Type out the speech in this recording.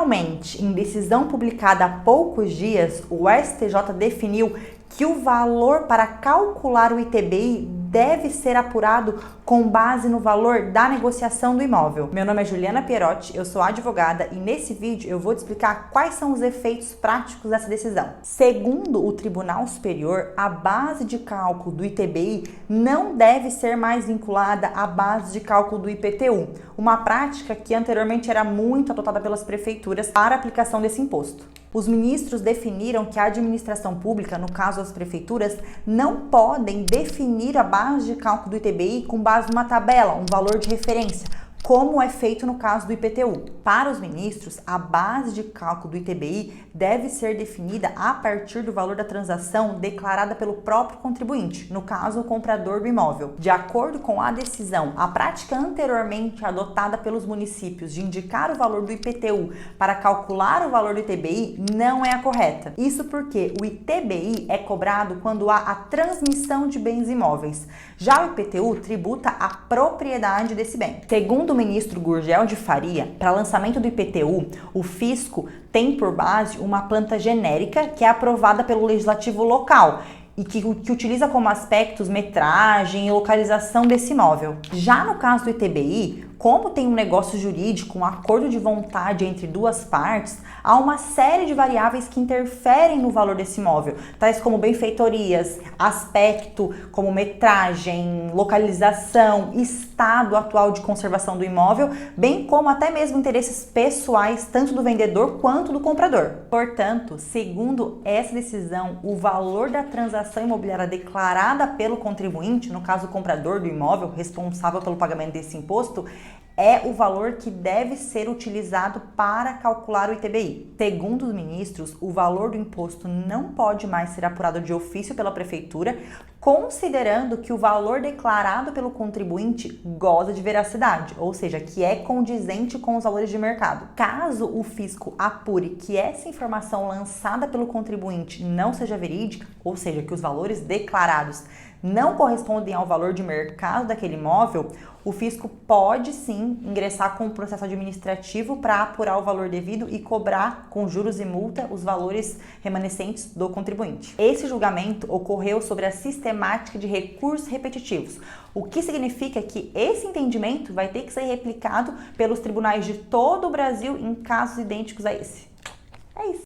Finalmente, em decisão publicada há poucos dias, o STJ definiu que o valor para calcular o ITBI deve ser apurado com base no valor da negociação do imóvel. Meu nome é Juliana Pierotti, eu sou advogada e nesse vídeo eu vou te explicar quais são os efeitos práticos dessa decisão. Segundo o Tribunal Superior, a base de cálculo do ITBI não deve ser mais vinculada à base de cálculo do IPTU, uma prática que anteriormente era muito adotada pelas prefeituras para a aplicação desse imposto. Os ministros definiram que a administração pública, no caso as prefeituras, não podem definir a base de cálculo do ITBI com base numa tabela, um valor de referência, como é feito no caso do IPTU. Para os ministros, a base de cálculo do ITBI deve ser definida a partir do valor da transação declarada pelo próprio contribuinte, no caso o comprador do imóvel. De acordo com a decisão, a prática anteriormente adotada pelos municípios de indicar o valor do IPTU para calcular o valor do ITBI não é a correta. Isso porque o ITBI é cobrado quando há a transmissão de bens imóveis. Já o IPTU tributa a propriedade desse bem. Segundo o ministro Gurgel de Faria, para lançamento do IPTU, o fisco tem por base uma planta genérica que é aprovada pelo legislativo local e que utiliza como aspectos metragem e localização desse imóvel. Já no caso do ITBI, como tem um negócio jurídico, um acordo de vontade entre duas partes, há uma série de variáveis que interferem no valor desse imóvel, tais como benfeitorias, aspecto como metragem, localização, estado atual de conservação do imóvel, bem como até mesmo interesses pessoais, tanto do vendedor quanto do comprador. Portanto, segundo essa decisão, o valor da transação imobiliária declarada pelo contribuinte, no caso o comprador do imóvel, responsável pelo pagamento desse imposto, é o valor que deve ser utilizado para calcular o ITBI. Segundo os ministros, o valor do imposto não pode mais ser apurado de ofício pela prefeitura, considerando que o valor declarado pelo contribuinte goza de veracidade, ou seja, que é condizente com os valores de mercado. Caso o fisco apure que essa informação lançada pelo contribuinte não seja verídica, ou seja, que os valores declarados não correspondem ao valor de mercado daquele imóvel, o fisco pode sim ingressar com um processo administrativo para apurar o valor devido e cobrar com juros e multa os valores remanescentes do contribuinte. Esse julgamento ocorreu sobre a sistemática de recursos repetitivos, o que significa que esse entendimento vai ter que ser replicado pelos tribunais de todo o Brasil em casos idênticos a esse. É isso.